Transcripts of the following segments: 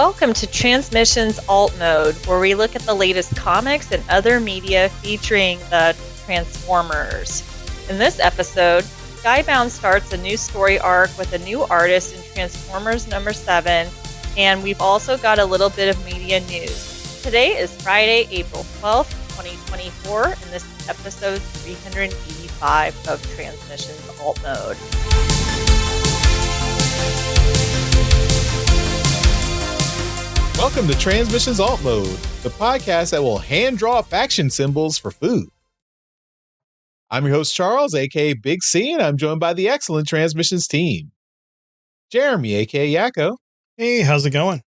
Welcome to TransMissions Alt Mode, where we look at the latest comics and other media featuring the Transformers. In this episode, Skybound starts a new story arc with a new artist in Transformers number 7, and we've also got a little bit of media news. Today is Friday, April 12th, 2024, and this is episode 385 of TransMissions Alt Mode. Welcome to TransMissions Alt Mode, the podcast that will hand draw faction symbols for food. I'm your host, Charles, aka Big C, and I'm joined by the excellent Transmissions team. Jeremy, aka Yakko. Hey, how's it going?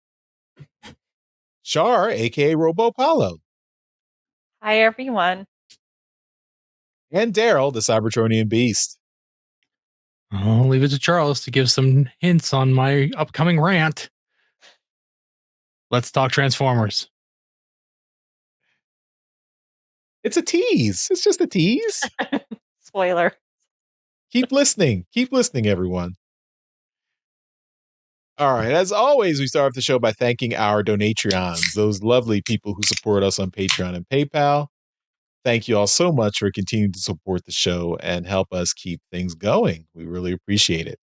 Char, aka Robo Paulo. Hi, everyone. And Daryl, the Cybertronian Beast. I'll leave it to Charles to give some hints on my upcoming rant. Let's talk Transformers. It's a tease. It's just a tease. Spoiler. Keep listening. Keep listening, everyone. All right. As always, we start off the show by thanking our Donatreons, those lovely people who support us on Patreon and PayPal. Thank you all so much for continuing to support the show and help us keep things going. We really appreciate it.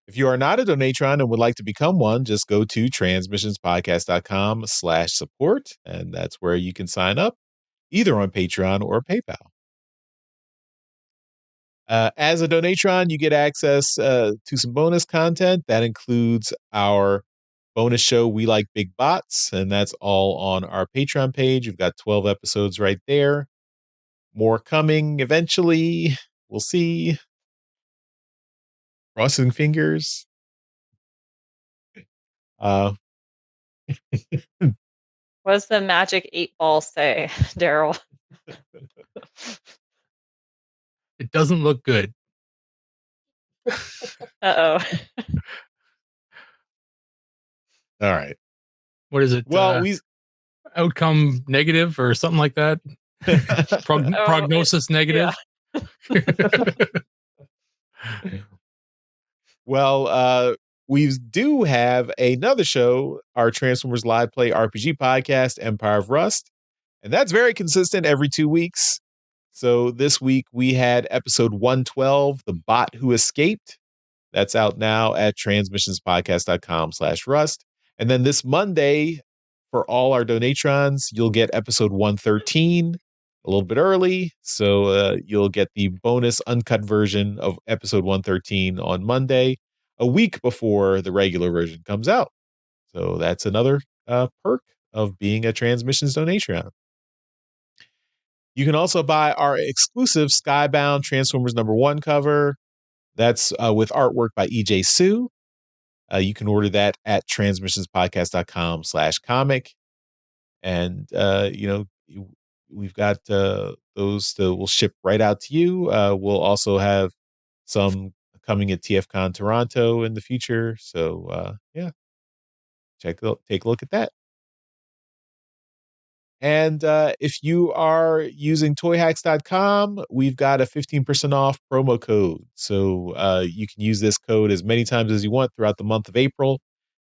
If you are not a Donatron and would like to become one, just go to transmissionspodcast.com/support, and that's where you can sign up, either on Patreon or PayPal. As a Donatron, you get access to some bonus content. That includes our bonus show, We Like Big Bots, and that's all on our Patreon page. We've got 12 episodes right there. More coming eventually. We'll see. Crossing fingers. What does the magic 8-ball say, Daryl? It doesn't look good. Uh-oh. All right. What is it? Well, outcome negative or something like that? Prognosis negative? Yeah. Well, we do have another show, our Transformers Live Play RPG podcast, Empire of Rust. And that's very consistent every 2 weeks. So this week we had episode 112, The Bot Who Escaped. That's out now at transmissionspodcast.com/rust. And then this Monday, for all our Donatrons, you'll get episode 113 a little bit early. So you'll get the bonus uncut version of episode 113 on Monday, a week before the regular version comes out. So that's another perk of being a Transmissions Donatron. You can also buy our exclusive Skybound Transformers #1 cover. That's with artwork by EJ Sue. You can order that at transmissionspodcast.com/comic. And, we've got those that will ship right out to you. We'll also have some coming at TFCon Toronto in the future. So, take a look at that. And if you are using toyhacks.com, we've got a 15% off promo code. So you can use this code as many times as you want throughout the month of April.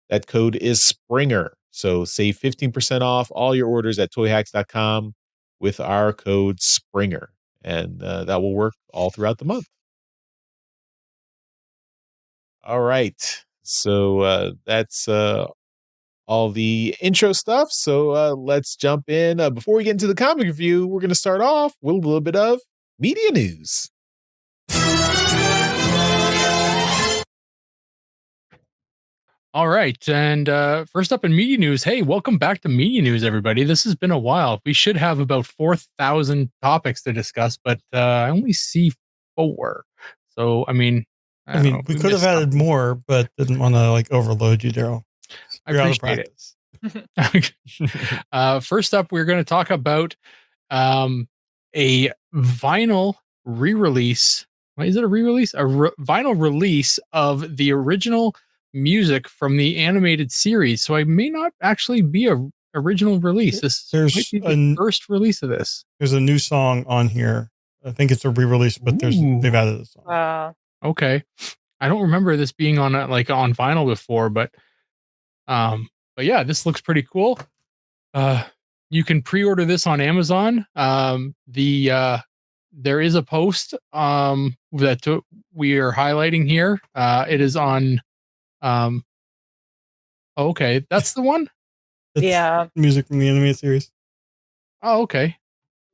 That code is Springer. So save 15% off all your orders at toyhacks.com with our code Springer. And that will work all throughout the month. All right. So that's all the intro stuff. So let's jump in. Before we get into the comic review, we're going to start off with a little bit of media news. All right. And first up in media news, hey, welcome back to media news, everybody. This has been a while. We should have about 4,000 topics to discuss, but I only see 4. So, I mean, we could have added more, but didn't want to overload you, Daryl. I appreciate it. First up, we're going to talk about a vinyl re-release. Is it a re-release? Vinyl release of the original music from the animated series. So it may not actually be a original release. This might be the first release of this. There's a new song on here. I think it's a re-release, but they've added a song. Okay. I don't remember this being on on vinyl before, but but yeah, this looks pretty cool. You can pre-order this on Amazon. There is a post that we are highlighting here. It is on. Okay, that's the one. Yeah. Music from the animated series. Oh, okay.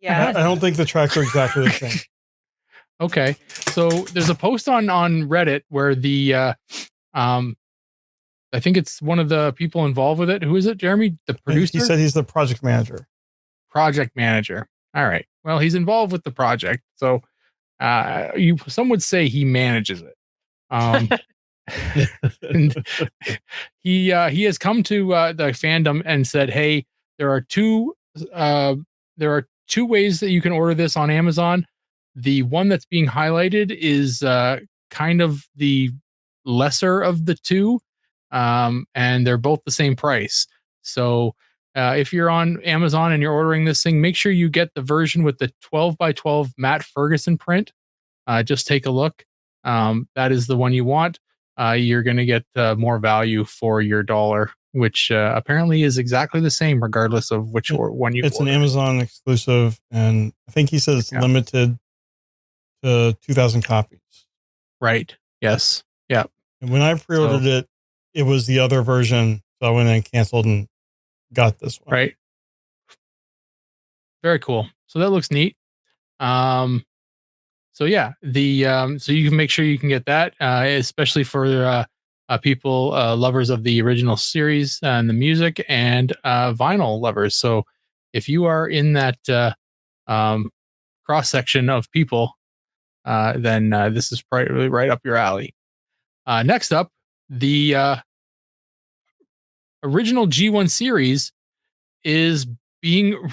Yeah. I don't think the tracks are exactly the same. Okay, so there's a post on Reddit where the I think it's one of the people involved with it. Who is it, Jeremy? The producer? He said he's the project manager. Project manager. All right. Well, he's involved with the project, so some would say he manages it. And he has come to the fandom and said, "Hey, there are two ways that you can order this on Amazon. The one that's being highlighted is kind of the lesser of the two, and they're both the same price. So if you're on Amazon and you're ordering this thing, make sure you get the version with the 12 by 12 Matt Ferguson print. Just take a look. That is the one you want. You're going to get more value for your dollar, which apparently is exactly the same regardless of which one you It's order. an Amazon exclusive, and I think he says it's limited to 2,000 copies. Right. Yes. Yeah. And when I pre-ordered it, it was the other version. So I went and canceled and got this one. Right. Very cool. So that looks neat. So yeah, so you can make sure you can get that, especially for people lovers of the original series and the music and vinyl lovers. So if you are in that cross section of people, then this is probably right up your alley. Next up, the original G1 series is being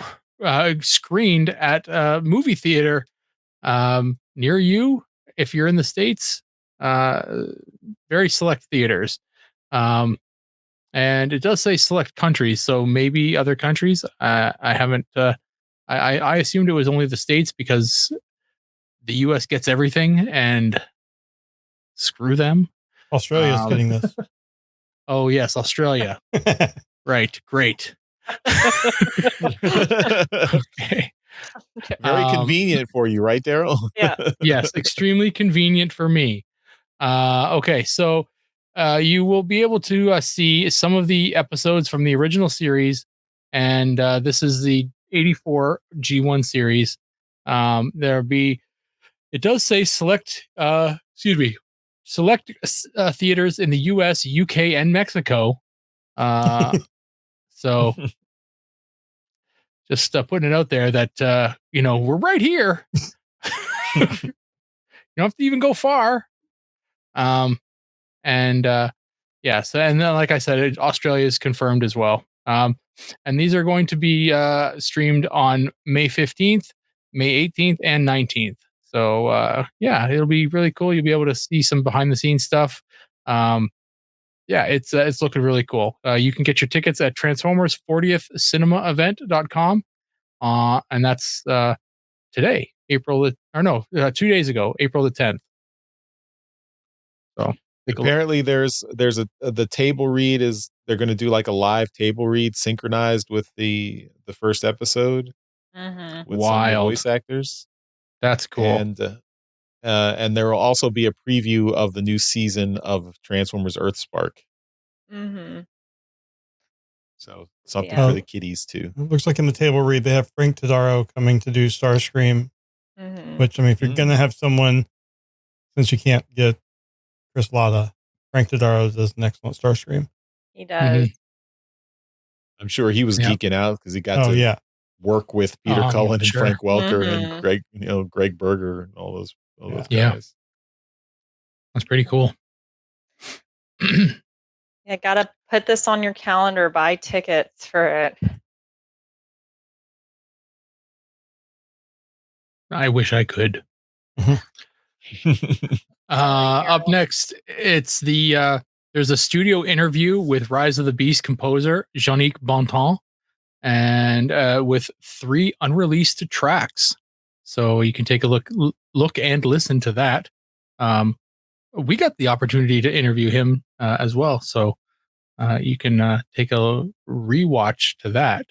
screened at a movie theater near you. If you're in the States, very select theaters. And it does say select countries, so maybe other countries. I haven't. I assumed it was only the States because the U.S. gets everything, and screw them. Australia is getting this. Oh yes, Australia. Right, great. Okay. Very convenient for you, right, Daryl? Yeah. Yes, extremely convenient for me. Okay, so you will be able to see some of the episodes from the original series, and this is the 84 G1 series. It does say select theaters in the US, UK, and Mexico. So just putting it out there that we're right here. You don't have to even go far. And then like I said, Australia is confirmed as well. And these are going to be streamed on May 15th, May 18th, and 19th. So it'll be really cool. You'll be able to see some behind the scenes stuff. It's looking really cool. You can get your tickets at Transformers 40th Cinema Event.com. And that's today, 2 days ago, April the 10th. So apparently there's the table read is they're going to do like a live table read synchronized with the first episode with some of the voice actors. That's cool. And there will also be a preview of the new season of Transformers Earthspark. Mm-hmm. So something for the kiddies too. It looks like in the table read they have Frank Tadaro coming to do Starscream. Mm-hmm. Which, I mean, if you're going to have someone, since you can't get Chris Latta, Frank Tadaro does an excellent Starscream. He does. I'm sure he was geeking out because he got to work with Peter Cullen and Frank Welker and Greg Berger and all those guys. Yeah. That's pretty cool. Yeah, gotta put this on your calendar, buy tickets for it. I wish I could. Up next, it's there's a studio interview with Rise of the Beast composer Jean-Nic Bontemps, and with 3 unreleased tracks. So you can take a look and listen to that. We got the opportunity to interview him as well. So you can take a rewatch to that.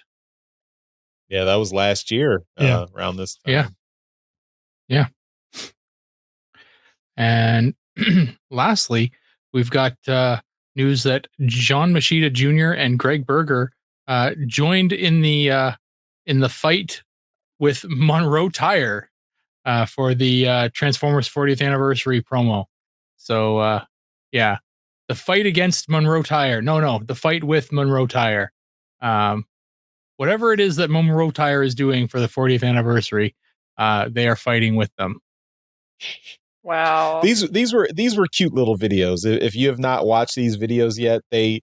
Yeah, that was last year around this time. Yeah. And lastly, we've got news that John Machida Jr. and Greg Berger joined in the fight with Monroe Tire for the Transformers 40th anniversary promo. So, the fight against Monroe Tire. No, the fight with Monroe Tire. Whatever it is that Monroe Tire is doing for the 40th anniversary, they are fighting with them. Wow. These were cute little videos. If you have not watched these videos yet, they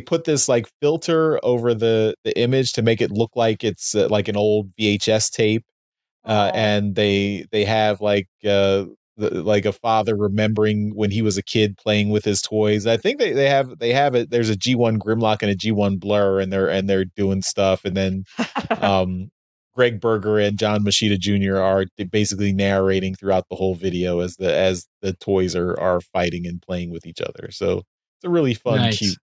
put this like filter over the image to make it look like it's like an old VHS tape. And they have like like a father remembering when he was a kid playing with his toys. I think they have it. There's a G1 Grimlock and a G1 Blur, and they're doing stuff. And then Greg Berger and John Machida Jr. are basically narrating throughout the whole video as the toys are fighting and playing with each other. So it's a really fun, cute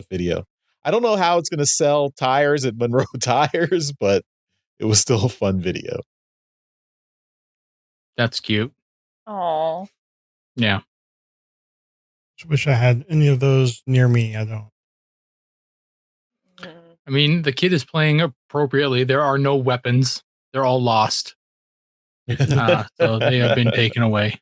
video. I don't know how it's going to sell tires at Monroe Tires, but it was still a fun video. That's cute. Oh. Yeah. Just wish I had any of those near me. I don't. I mean, the kid is playing appropriately. There are no weapons. They're all lost. So they have been taken away.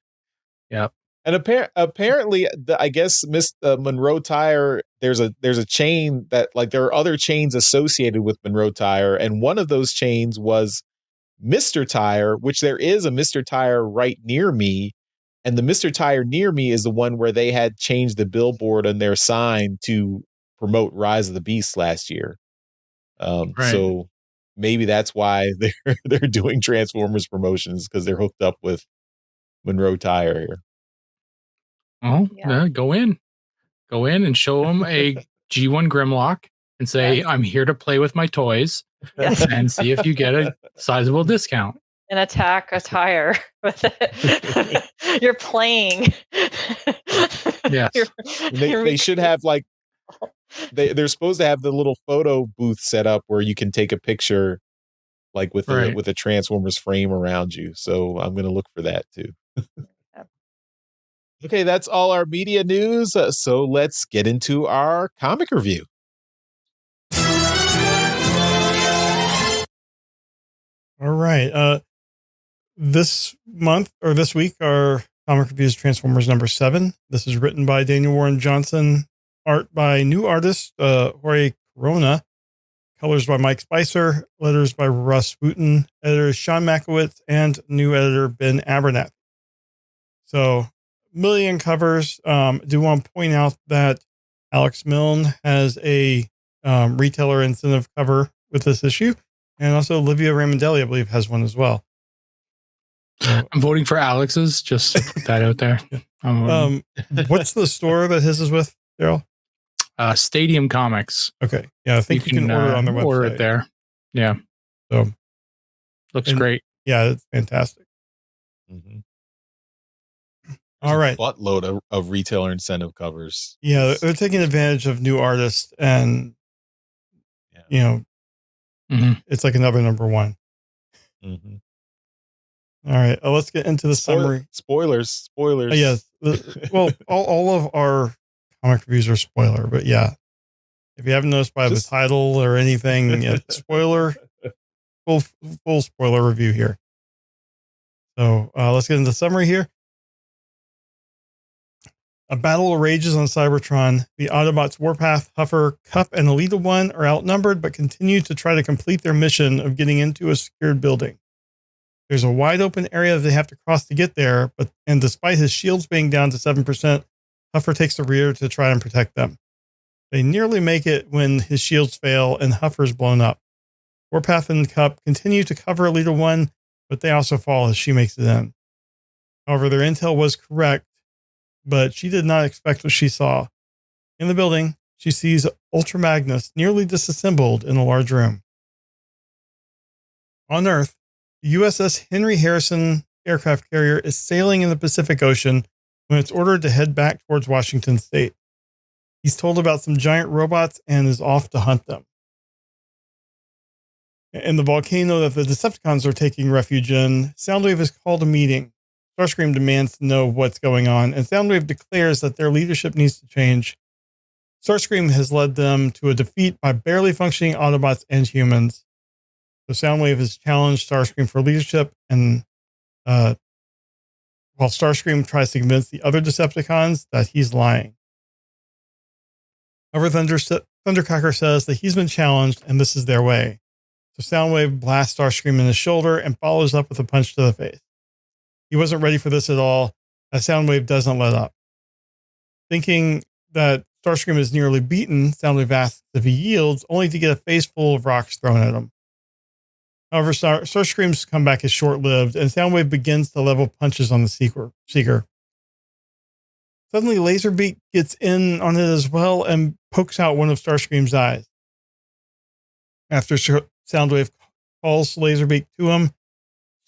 Yep. And apparently, I guess Monroe Tire. There's a chain that like there are other chains associated with Monroe Tire, and one of those chains was Mr. Tire, which there is a Mr. Tire right near me, and the Mr. Tire near me is the one where they had changed the billboard on their sign to promote Rise of the Beast last year. Right. So maybe that's why they're doing Transformers promotions, because they're hooked up with Monroe Tire here. Oh, yeah. Go in and show them a G1 Grimlock and say, I'm here to play with my toys, and see if you get a sizable discount. And attack a tire with it. You're playing. Yes. They should have like, they're supposed to have the little photo booth set up where you can take a picture like with a Transformers frame around you. So I'm going to look for that too. Okay, that's all our media news. So let's get into our comic review. All right. This month or this week, our comic review is Transformers number 7. This is written by Daniel Warren Johnson, art by new artist Jorge Corona, colors by Mike Spicer, letters by Russ Wooten, editors Sean Makowitz, and new editor Ben Abernathy. So, million covers. Do want to point out that Alex Milne has a retailer incentive cover with this issue, and also Olivia Ramondelli, I believe, has one as well. So, I'm voting for Alex's, just to put that out there. What's the store that his is with, Daryl? Stadium Comics. Okay. Yeah, I think you can order on their website. Order it there. Yeah. So looks great. Yeah, it's fantastic. Mm-hmm. All right. A buttload of retailer incentive covers. Yeah, they're taking advantage of new artists, and it's like another number one. Mm-hmm. All right, let's get into the summary. Spoilers. Yes. Well, all of our comic reviews are spoiler, but yeah, if you haven't noticed by the title or anything, spoiler, full spoiler review here. So let's get into the summary here. A battle rages on Cybertron. The Autobots Warpath, Huffer, Cup, and Elita 1 are outnumbered, but continue to try to complete their mission of getting into a secured building. There's a wide open area that they have to cross to get there, and despite his shields being down to 7%, Huffer takes the rear to try and protect them. They nearly make it when his shields fail and Huffer's blown up. Warpath and Cup continue to cover Elita 1, but they also fall as she makes it in. However, their intel was correct, but she did not expect what she saw. In the building, she sees Ultra Magnus nearly disassembled in a large room. On Earth, the USS Henry Harrison aircraft carrier is sailing in the Pacific Ocean when it's ordered to head back towards Washington State. He's told about some giant robots and is off to hunt them. In the volcano that the Decepticons are taking refuge in, Soundwave has called a meeting. Starscream demands to know what's going on, and Soundwave declares that their leadership needs to change. Starscream has led them to a defeat by barely functioning Autobots and humans. So Soundwave has challenged Starscream for leadership, and while Starscream tries to convince the other Decepticons that he's lying. However, Thundercracker says that he's been challenged and this is their way. So Soundwave blasts Starscream in the shoulder and follows up with a punch to the face. He wasn't ready for this at all, as Soundwave doesn't let up. Thinking that Starscream is nearly beaten, Soundwave asks if he yields, only to get a face full of rocks thrown at him. However, Starscream's comeback is short-lived, and Soundwave begins to level punches on the Seeker. Suddenly, Laserbeak gets in on it as well and pokes out one of Starscream's eyes. After Soundwave calls Laserbeak to him,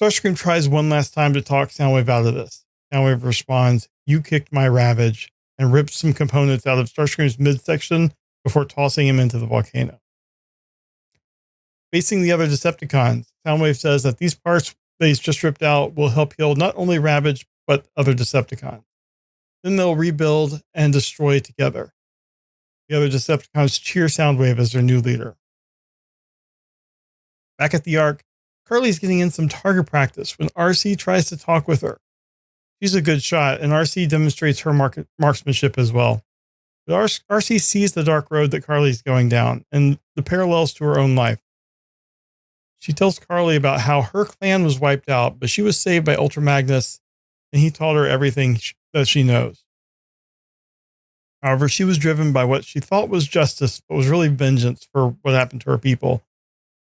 Starscream tries one last time to talk Soundwave out of this. Soundwave responds, "You kicked my Ravage," and rips some components out of Starscream's midsection before tossing him into the volcano. Facing the other Decepticons, Soundwave says that these parts that he's just ripped out will help heal not only Ravage, but other Decepticons. Then they'll rebuild and destroy together. The other Decepticons cheer Soundwave as their new leader. Back at the Ark, Carly's getting in some target practice when RC tries to talk with her. She's a good shot, and RC demonstrates her marksmanship as well. But RC sees the dark road that Carly's going down and the parallels to her own life. She tells Carly about how her clan was wiped out, but she was saved by Ultra Magnus, and he taught her everything that she knows. However, she was driven by what she thought was justice, but was really vengeance for what happened to her people.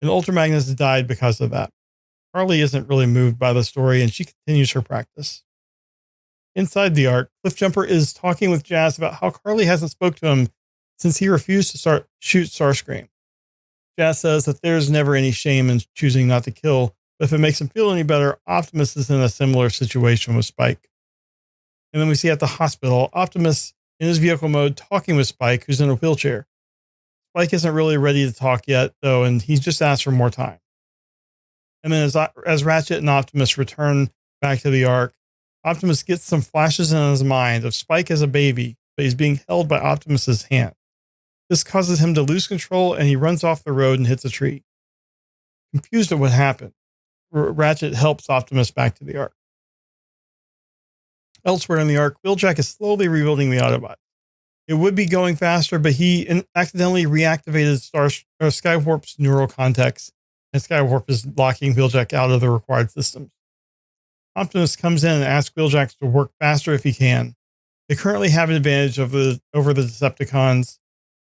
And Ultra Magnus died because of that. Carly isn't really moved by the story, and she continues her practice. Inside the Ark, Cliffjumper is talking with Jazz about how Carly hasn't spoke to him since he refused to shoot Starscream. Jazz says that there's never any shame in choosing not to kill, but if it makes him feel any better, Optimus is in a similar situation with Spike. And then we see at the hospital, Optimus in his vehicle mode talking with Spike, who's in a wheelchair. Spike isn't really ready to talk yet, though, and he's just asked for more time. And then as Ratchet and Optimus return back to the Ark, Optimus gets some flashes in his mind of Spike as a baby, but he's being held by Optimus's hand. This causes him to lose control, and he runs off the road and hits a tree. Confused at what happened, Ratchet helps Optimus back to the Ark. Elsewhere in the Ark, Wheeljack is slowly rebuilding the Autobot. It would be going faster, but he accidentally reactivated Skywarp's neural context, and Skywarp is locking Wheeljack out of the required systems. Optimus comes in and asks Wheeljack to work faster if he can. They currently have an advantage over the Decepticons,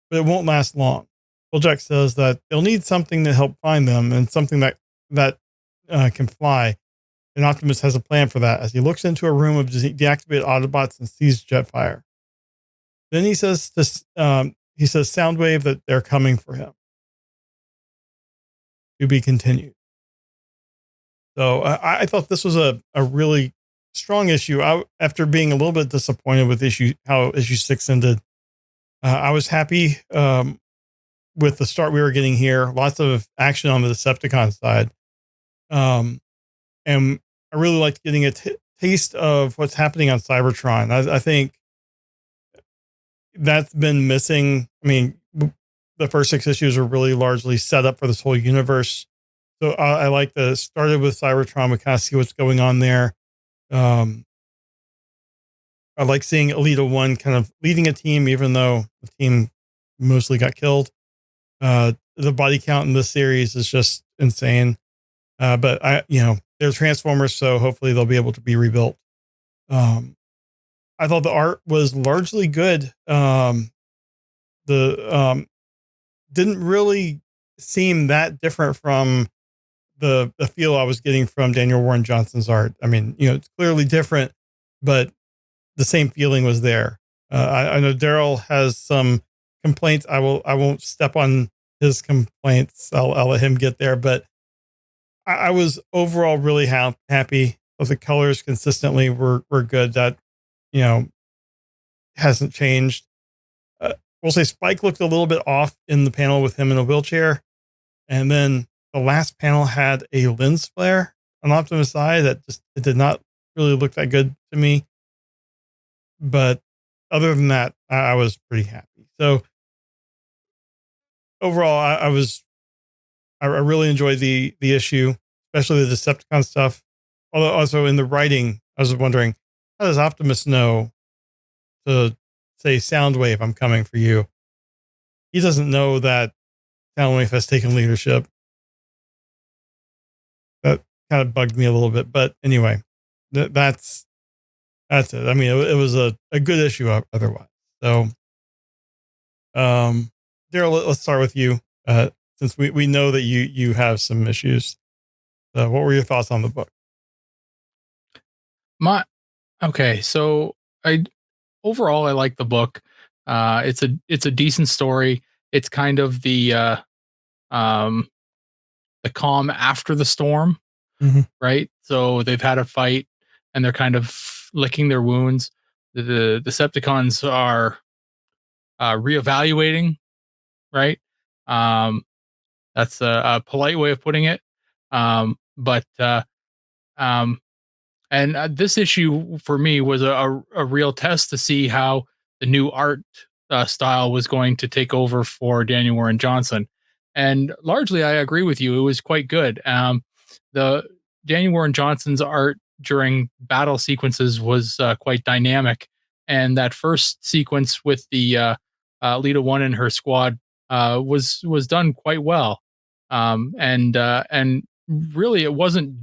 but it won't last long. Wheeljack says that they'll need something to help find them and something that can fly. And Optimus has a plan for that as he looks into a room of deactivated Autobots and sees Jetfire. Then he says Soundwave that they're coming for him. To be continued. So I thought this was a really strong issue. After being a little bit disappointed with how issue 6 ended, I was happy with the start we were getting here. Lots of action on the Decepticon side. And I really liked getting a taste of what's happening on Cybertron. I think that's been missing. I mean, the first 6 issues are really largely set up for this whole universe. So I like that it started with Cybertron. We kind of see what's going on there. I like seeing Elita 1 kind of leading a team, even though the team mostly got killed. The body count in this series is just insane. But they're Transformers, so hopefully they'll be able to be rebuilt. I thought the art was largely good. Didn't really seem that different from the feel I was getting from Daniel Warren Johnson's art. I mean, it's clearly different, but the same feeling was there. I know Daryl has some complaints. I won't step on his complaints. I'll let him get there, but I was overall really happy. The colors consistently were good. That, hasn't changed. we'll say Spike looked a little bit off in the panel with him in a wheelchair. And then the last panel had a lens flare on Optimus' eye that just, it did not really look that good to me. But other than that, I was pretty happy. So overall, I really enjoyed the issue, especially the Decepticon stuff. Although also in the writing, I was wondering, how does Optimus know to say Soundwave, I'm coming for you? He doesn't know that Soundwave has taken leadership. That kind of bugged me a little bit, but anyway, that's it. I mean, it was a good issue otherwise. So, Daryl, let's start with you. Since we know that you have some issues. What were your thoughts on the book? So overall I like the book. It's a decent story. It's kind of the calm after the storm, right? So they've had a fight and they're kind of licking their wounds. The Decepticons are reevaluating, right? That's a polite way of putting it. This issue for me was a real test to see how the new art style was going to take over for Daniel Warren Johnson. And largely, I agree with you. It was quite good. The Daniel Warren Johnson's art during battle sequences was quite dynamic. And that first sequence with the Lita One and her squad was done quite well. And really, it wasn't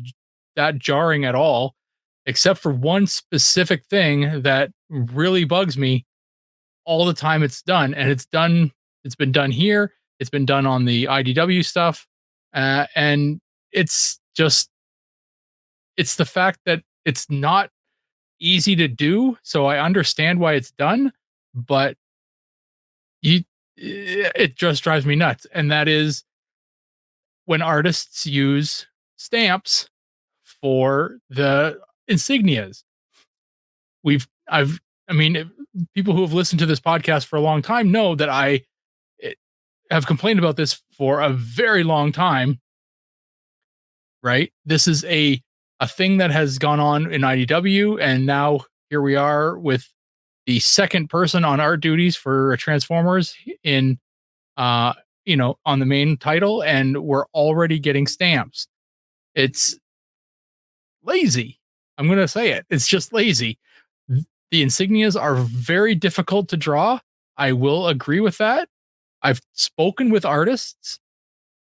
that jarring at all, except for one specific thing that really bugs me all the time it's done. And it's been done here. It's been done on the IDW stuff. And it's the fact that it's not easy to do. So I understand why it's done, but it just drives me nuts. And that is when artists use stamps for the insignias. People who have listened to this podcast for a long time know that I have complained about this for a very long time, right? This is a thing that has gone on in IDW, and now here we are with the second person on art duties for Transformers in on the main title, and we're already getting stamps. It's lazy. I'm going to say it. It's just lazy. The insignias are very difficult to draw. I will agree with that. I've spoken with artists,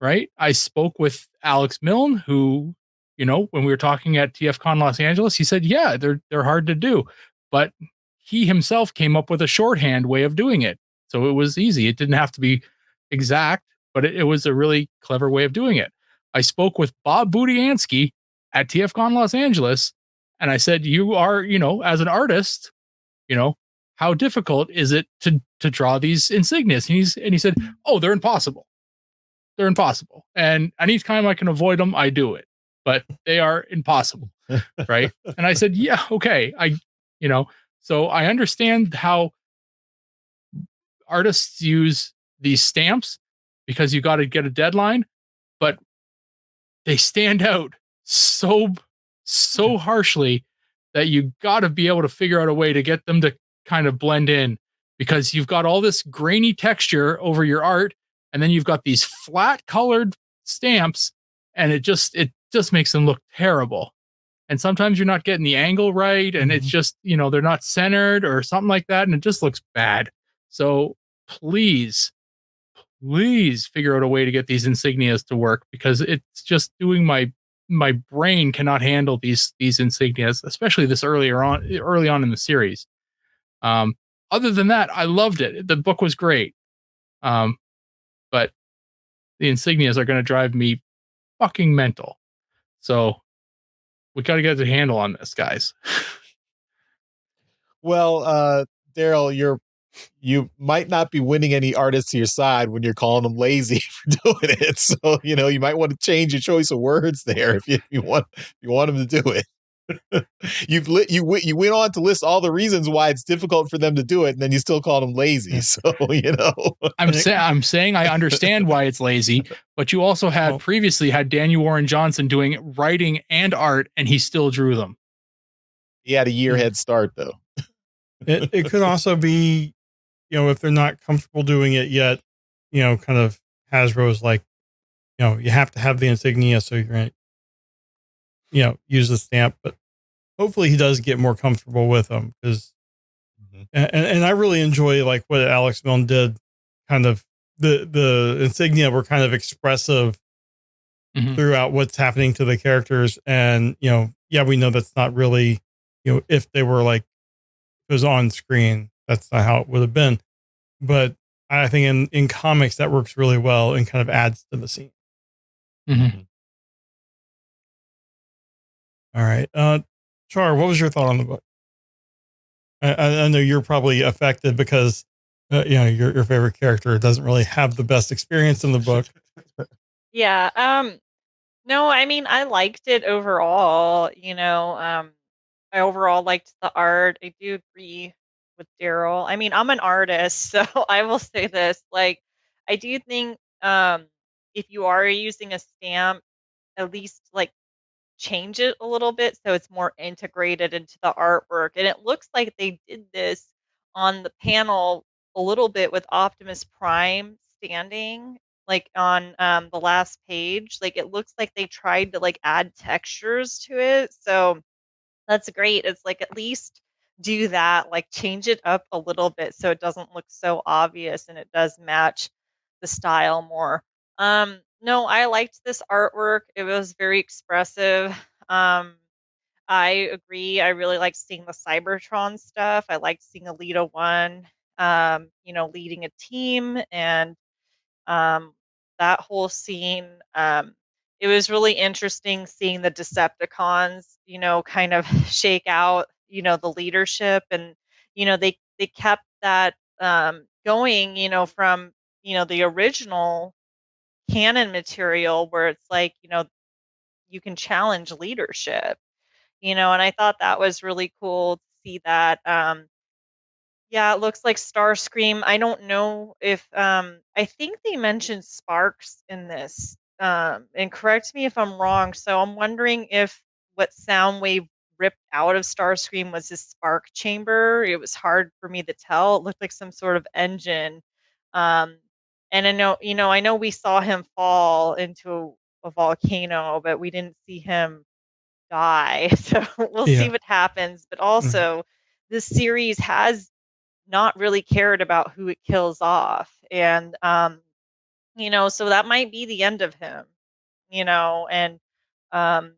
right? I spoke with Alex Milne, who, when we were talking at TFCon Los Angeles, he said, yeah, they're hard to do. But he himself came up with a shorthand way of doing it. So it was easy. It didn't have to be exact, but it was a really clever way of doing it. I spoke with Bob Budiansky at TFCon Los Angeles, and I said, you are, as an artist, how difficult is it to draw these insignias? And he said, oh, they're impossible. They're impossible. And anytime I can avoid them, I do it, but they are impossible. Right. And I said, yeah, okay. So I understand how artists use these stamps because you got to get a deadline, but they stand out so harshly that you got to be able to figure out a way to get them to kind of blend in, because you've got all this grainy texture over your art, and then you've got these flat colored stamps, and it just makes them look terrible. And sometimes you're not getting the angle right, and it's just, they're not centered or something like that, and it just looks bad. So please figure out a way to get these insignias to work, because it's just doing my brain cannot handle these insignias, especially this early on in the series. Other than that, I loved it. The book was great. But the insignias are going to drive me fucking mental. So we got to get a handle on this, guys. Well, Daryl, you might not be winning any artists to your side when you're calling them lazy for doing it. So, you might want to change your choice of words there if you want them to do it. You went on to list all the reasons why it's difficult for them to do it, and then you still called them lazy. So I'm saying I understand why it's lazy, but you also had previously had Daniel Warren Johnson doing writing and art, and he still drew them. He had a year head start, though. It could also be, if they're not comfortable doing it yet, kind of Hasbro's like, you have to have the insignia, so you're going to, use the stamp. But hopefully he does get more comfortable with them, because, and I really enjoy like what Alex Milne did. Kind of the insignia were kind of expressive throughout what's happening to the characters, and we know that's not really, if they were like it was on screen, that's not how it would have been. But I think in comics that works really well and kind of adds to the scene. All right. Char, what was your thought on the book? I know you're probably affected because, your favorite character doesn't really have the best experience in the book. Yeah. No, I mean, I liked it overall. I overall liked the art. I do agree with Daryl. I mean, I'm an artist, so I will say this. Like, I do think if you are using a stamp, at least like change it a little bit so it's more integrated into the artwork. And it looks like they did this on the panel a little bit with Optimus Prime standing like on the last page. Like it looks like they tried to like add textures to it. So that's great. It's like at least do that, like change it up a little bit so it doesn't look so obvious and it does match the style more. No, I liked this artwork. It was very expressive. Um, I agree. I really liked seeing the Cybertron stuff. I liked seeing Alita One, leading a team and um, that whole scene. It was really interesting seeing the Decepticons, kind of shake out, the leadership, and they kept that going, from the original canon material where it's like you can challenge leadership, and I thought that was really cool to see that. Yeah, it looks like Starscream. I don't know if I think they mentioned sparks in this. And correct me if I'm wrong. So I'm wondering if what Soundwave ripped out of Starscream was his spark chamber. It was hard for me to tell. It looked like some sort of engine. Um and I know we saw him fall into a volcano, but we didn't see him die. So we'll see what happens. But also this series has not really cared about who it kills off. And, so that might be the end of him, and, um,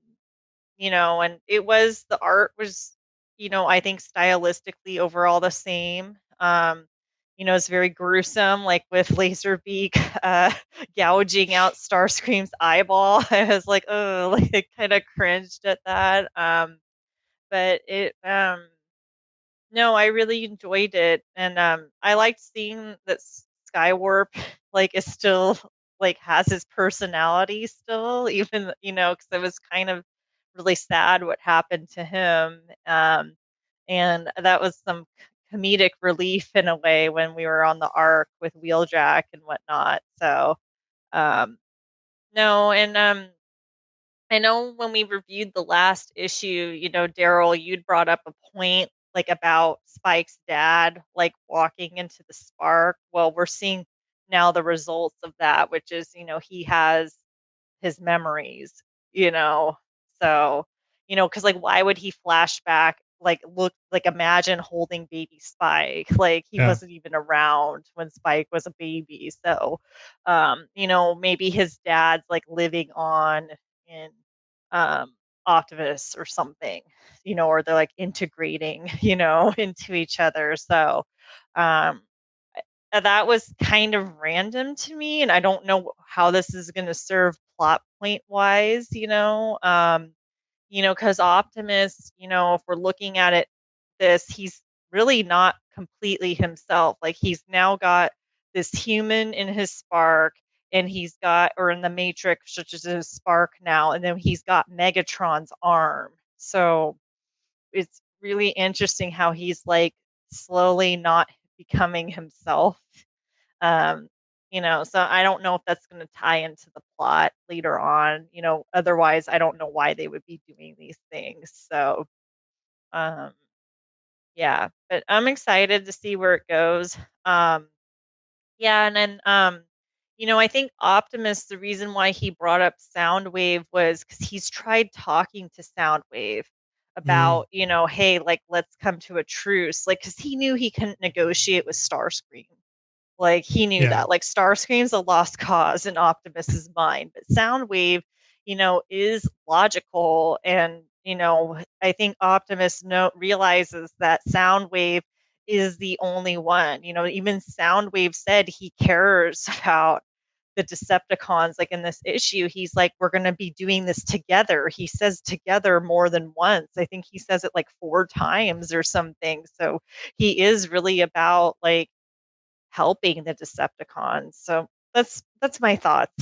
and the art was, I think stylistically overall the same. It's very gruesome, like with Laserbeak gouging out Starscream's eyeball. I was like, oh, like kind of cringed at that. But no, I really enjoyed it, and, I liked seeing that Skywarp, like, is still like, has his personality still, even, because it was kind of really sad what happened to him, and that was some comedic relief in a way when we were on the Ark with Wheeljack and whatnot, so, um, no, and, I know when we reviewed the last issue, Daryl, you'd brought up a point like about Spike's dad, like walking into the spark. Well, we're seeing now the results of that, which is, he has his memories, you know? So, because like, why would he flash back? Like, look, like, imagine holding baby Spike. Like, he wasn't even around when Spike was a baby. So, maybe his dad's like living on in Optimus or something, or they're like integrating, into each other. So, um, that was kind of random to me, and I don't know how this is going to serve plot point wise, because Optimus, if we're looking at it, he's really not completely himself. Like he's now got this human in his spark, and he's got, or in the Matrix, which is his spark now, and then he's got Megatron's arm. So it's really interesting how he's like slowly not becoming himself. So I don't know if that's going to tie into the plot later on. Otherwise I don't know why they would be doing these things. So, um, yeah, but I'm excited to see where it goes. Um, yeah, and then I think Optimus, the reason why he brought up Soundwave was because he's tried talking to Soundwave about, hey, like let's come to a truce, like because he knew he couldn't negotiate with Starscream. Like he knew Yeah. that. Like Starscream's a lost cause in Optimus's mind, but Soundwave, is logical, and I think Optimus realizes that Soundwave is the only one. Even Soundwave said he cares about the Decepticons. Like in this issue, he's like, we're going to be doing this together. He says together more than once. I think he says it like 4 times or something. So he is really about like helping the Decepticons. So that's my thoughts.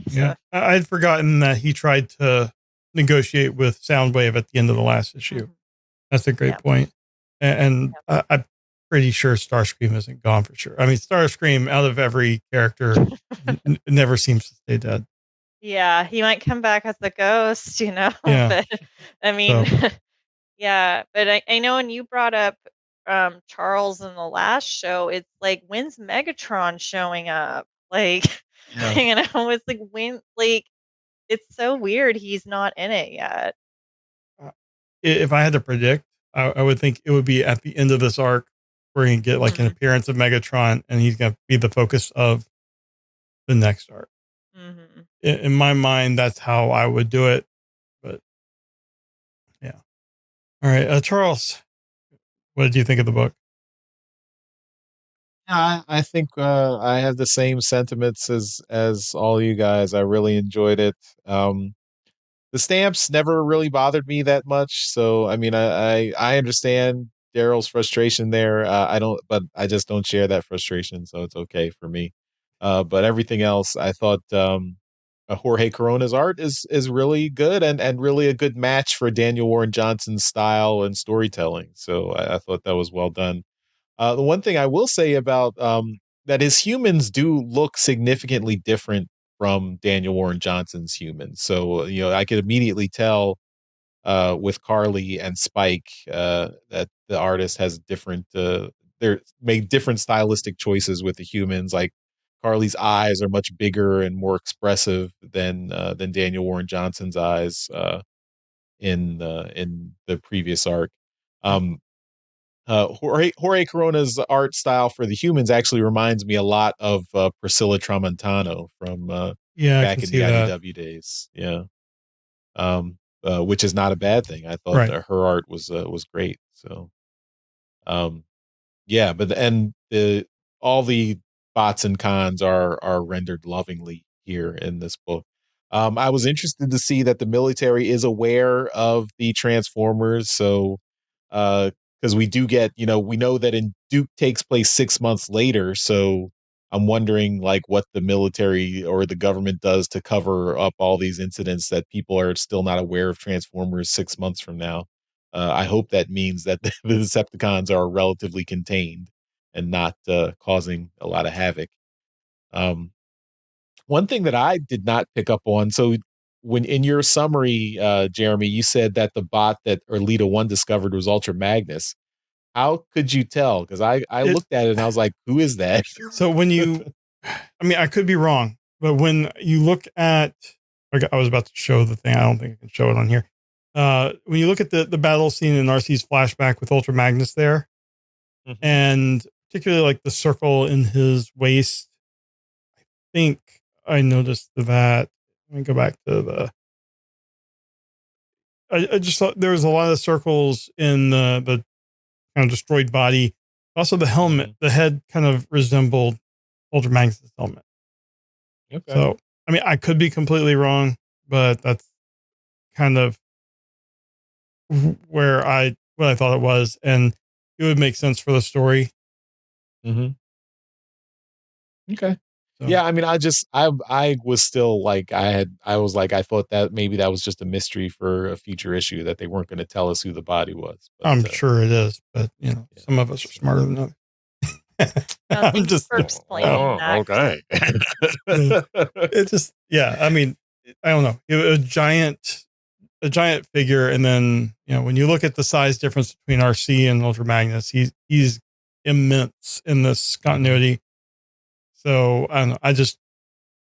Yeah. So, I'd forgotten that he tried to negotiate with Soundwave at the end of the last issue. mhm. That's a great Yeah. point. And I'm pretty sure Starscream isn't gone for sure. I mean, Starscream, out of every character, never seems to stay dead. Yeah, he might come back as a ghost, Yeah. but I mean, So, yeah, but I know when you brought up Charles in the last show, it's like when's Megatron showing up? Like, Yeah. it's like when, like, it's so weird he's not in it yet. if I had to predict, I would think it would be at the end of this arc where you can get like an Mhm. appearance of Megatron and he's going to be the focus of the next arc. Mhm. In my mind, that's how I would do it. But yeah. All right. Charles, what did you think of the book? I think I have the same sentiments as all you guys. I really enjoyed it. The stamps never really bothered me that much, so I mean, I understand Daryl's frustration there. I don't, but I just don't share that frustration, so it's okay for me. But everything else, I thought Jorge Corona's art is really good and really a good match for Daniel Warren Johnson's style and storytelling. So I thought that was well done. The one thing I will say about that his humans do look significantly different from Daniel Warren Johnson's humans. So I could immediately tell with Carly and Spike that the artist has different. They're made different stylistic choices with the humans. Like Carly's eyes are much bigger and more expressive than Daniel Warren Johnson's eyes in the previous arc. Yeah. Um, Jorge Corona's art style for the humans actually reminds me a lot of Priscilla Tramontano from Yeah, I back can in see the that. IDW days. Yeah, which is not a bad thing. I thought Right. her art was great. So, um, yeah, but and the all the bots and cons are rendered lovingly here in this book. I was interested to see that the military is aware of the Transformers, so because we do get, we know that in Duke takes place 6 months later, so I'm wondering like what the military or the government does to cover up all these incidents that people are still not aware of Transformers 6 months from now. I hope that means that the Decepticons are relatively contained and not causing a lot of havoc. Um, One thing that I did not pick up on, so when in your summary, Jeremy, you said that the bot that Erlita One discovered was Ultra Magnus. How could you tell? Because I It, looked at it and I was like, who is that? so when I mean, I could be wrong, but when you look at, okay, I was about to show the thing. I don't think I can show it on here. When you look at the battle scene in RC's flashback with Ultra Magnus there, Mhm. and particularly like the circle in his waist, I think I noticed that. Let me go back to I just thought there was a lot of circles in the kind of destroyed body. Also, the helmet, Mhm. the head kind of resembled Ultra Magnus' helmet. Okay. So, I mean, I could be completely wrong, but that's kind of what I thought it was, and it would make sense for the story. Mhm. Okay. So. Yeah, I mean, I was still like, I thought that maybe that was just a mystery for a future issue that they weren't going to tell us who the body was. But, I'm sure it is, but yeah, some of us are smarter than others. No, I'm thank you just for explaining that. okay. it just I mean, I don't know. A giant figure, and then when you look at the size difference between RC and Ultra Magnus, he's immense in this continuity. So I don't know. I just,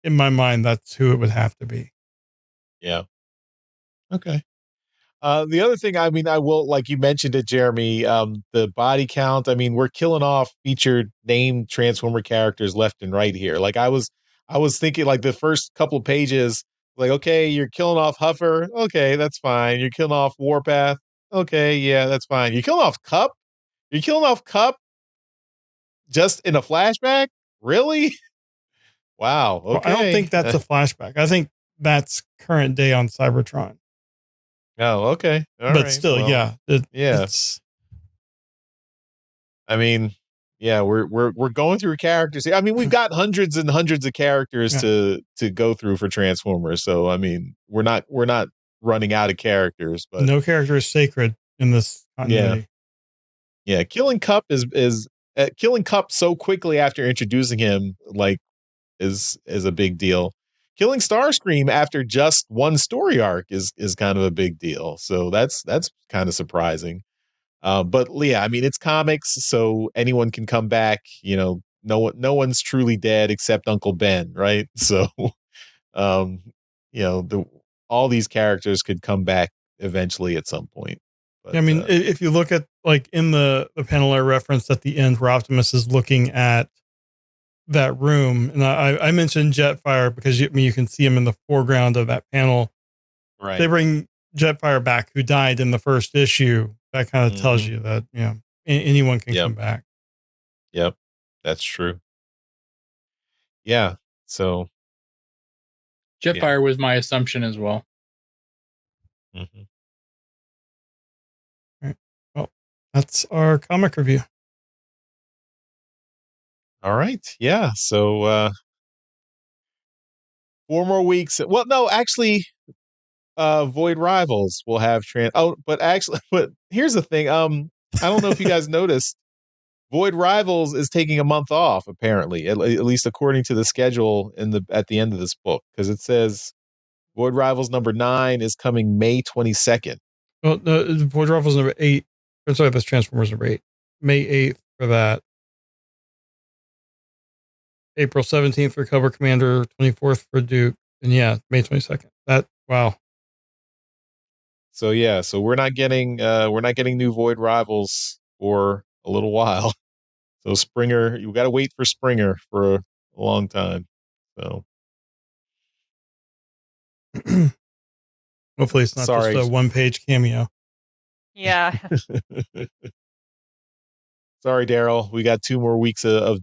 in my mind, that's who it would have to be. Yeah. Okay. The other thing, I mean, I will, like you mentioned it, Jeremy, the body count. I mean, we're killing off featured named Transformer characters left and right here. Like I was thinking, like the first couple of pages, like, okay, you're killing off Huffer. Okay, that's fine. You're killing off Warpath. Okay, yeah, that's fine. You're killing off Cup. You're killing off Cup just in a flashback. Really? Wow. Well, I don't Okay. think that's a flashback. I think that's current day on Cybertron. Oh, okay. All but right. still, Well, yeah, yeah. It's, I mean, yeah, we're going through characters. I mean, we've got hundreds and hundreds of characters to go through for Transformers. So I mean, we're not running out of characters, but no character is sacred in this continuity. Yeah. Killing Cup is killing Cup so quickly after introducing him, like, is a big deal. Killing Starscream after just one story arc is kind of a big deal. So that's kind of surprising. But yeah, I mean, it's comics, so anyone can come back. No one's truly dead except Uncle Ben, right? So, um, all these characters could come back eventually at some point. But, I mean, if you look at like in the panel I referenced at the end where Optimus is looking at that room, and I mentioned Jetfire because you can see him in the foreground of that panel. Right. They bring Jetfire back, who died in the first issue. That kind of tells you that anyone can come back. Yep, that's true. Yeah. So Jetfire was my assumption as well. Mm-hmm. All right. Well, that's our comic review. All right. Yeah. So 4 more weeks. Well, no, actually, Void Rivals will have but here's the thing. I don't know if you guys noticed, Void Rivals is taking a month off, apparently, at least according to the schedule at the end of this book, because it says Void Rivals number 9 is coming May 22nd. Well, the Void Rivals number 8. I'm sorry, that's Transformers number 8. May 8th for that. April 17th for Cover Commander, 24th for Duke, and May 22nd. Wow. So yeah, so we're not getting new Void Rivals for a little while. So Springer, you got to wait for Springer for a long time. So hopefully it's not just a 1-page cameo. Yeah. Sorry, Daryl. We got 2 more weeks of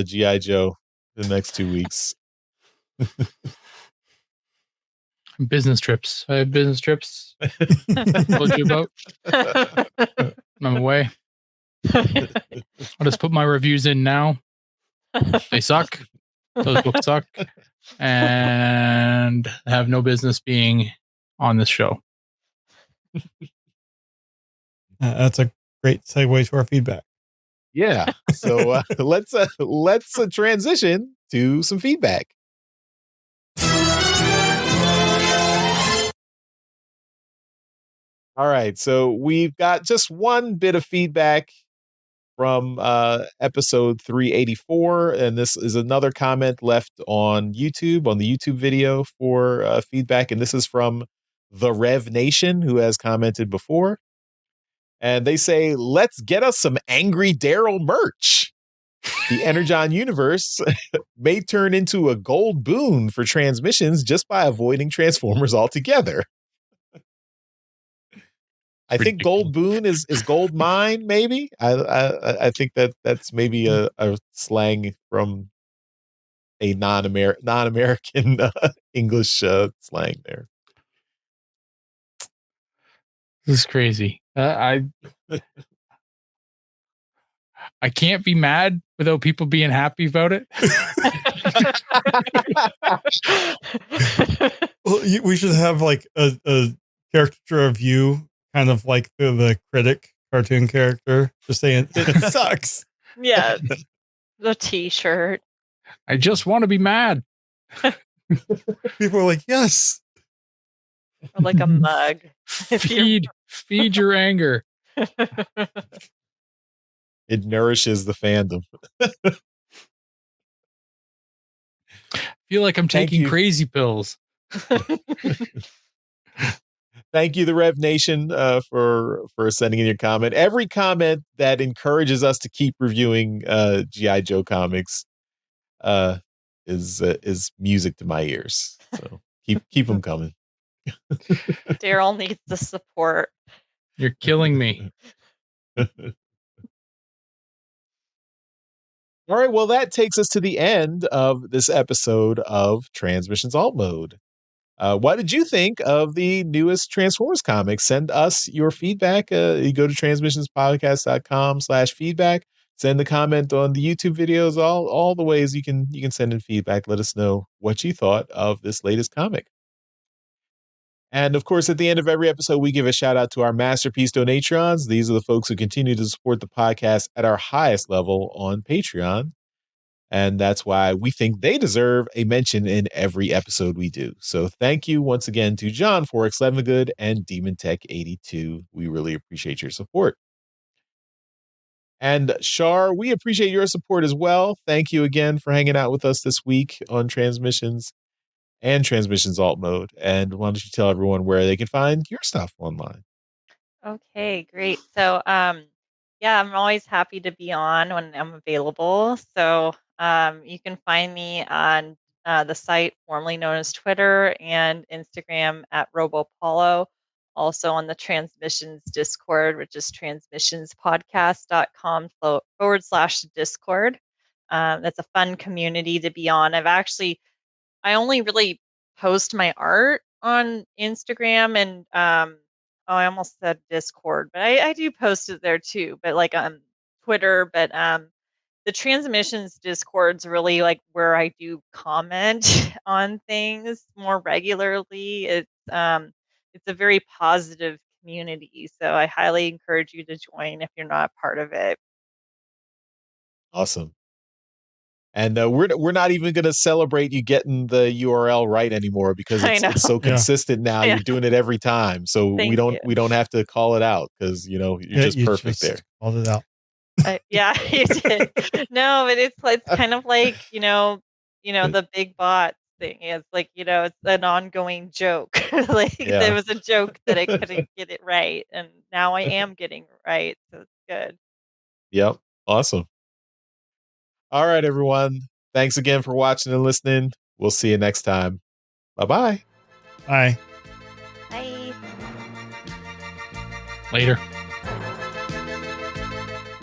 G.I. Joe the next 2 weeks. Business trips. I have business trips. Told you about. I'm away. I'll just put my reviews in now. They suck. Those books suck. And have no business being on this show. That's a great segue to our feedback. Yeah. So let's transition to some feedback. All right. So we've got just one bit of feedback from episode 384, and this is another comment left on YouTube, on the YouTube video for feedback, and this is from the Rev Nation, who has commented before. And they say, let's get us some Angry Daryl merch. The Energon universe may turn into a gold boon for transmissions just by avoiding Transformers altogether. I think gold boon is gold mine, maybe. I think that's maybe a slang from a non-American English slang there. This is crazy. I can't be mad without people being happy about it. Well, we should have like a caricature of you, kind of like the critic cartoon character, just saying it sucks. Yes. The T-shirt. I just want to be mad. People are like, yes. Or like a mug. Feed your anger. It nourishes the fandom. Feel like I'm Thank taking you. crazy pills. Thank you, the Rev Nation, for sending in your comment. Every comment that encourages us to keep reviewing G.I. Joe comics is music to my ears. So keep them coming. Daryl needs the support. You're killing me. All right, well, that takes us to the end of this episode of Transmissions Alt Mode. What did you think of the newest Transformers comics? Send us your feedback. You go to transmissionspodcast.com/feedback. Send a comment on the YouTube videos, all the ways you can send in feedback. Let us know what you thought of this latest comic. And of course, at the end of every episode, we give a shout out to our Masterpiece Donatrons. These are the folks who continue to support the podcast at our highest level on Patreon. And that's why we think they deserve a mention in every episode we do. So thank you once again to John Forex Levengood and Demon Tech 82. We really appreciate your support. And Shar, we appreciate your support as well. Thank you again for hanging out with us this week on Transmissions and Transmissions Alt Mode. And why don't you tell everyone where they can find your stuff online? Okay, great. So, yeah, I'm always happy to be on when I'm available. So, you can find me on the site formerly known as Twitter and Instagram at RoboPaulo. Also on the Transmissions Discord, which is transmissionspodcast.com/Discord. That's a fun community to be on. I only really post my art on Instagram and oh, I almost said Discord, but I do post it there too, but like Twitter, but the Transmissions Discord's really like where I do comment on things more regularly. It's a very positive community, so I highly encourage you to join if you're not part of it. Awesome. And we're not even going to celebrate you getting the URL right anymore because I know. it's so consistent now. Yeah. You're doing it every time, so Thank we don't have to call it out because you're just perfect there. Called it out. Yeah, you did. No, but it's kind of like the big bot thing. It's like it's an ongoing joke. Like there was a joke that I couldn't get it right, and now I am getting it right, so it's good. Yep, awesome. All right, everyone. Thanks again for watching and listening. We'll see you next time. Bye-bye. Bye. Bye. Later.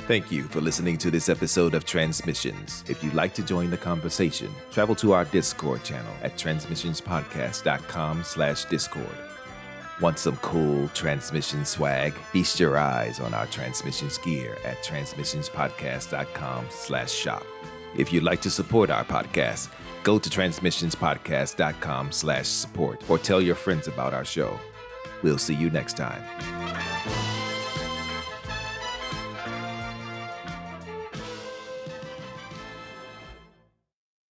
Thank you for listening to this episode of Transmissions. If you'd like to join the conversation, travel to our Discord channel at transmissionspodcast.com/Discord. Want some cool Transmission swag? Feast your eyes on our Transmissions gear at transmissionspodcast.com/shop. If you'd like to support our podcast, go to transmissionspodcast.com/support or tell your friends about our show. We'll see you next time.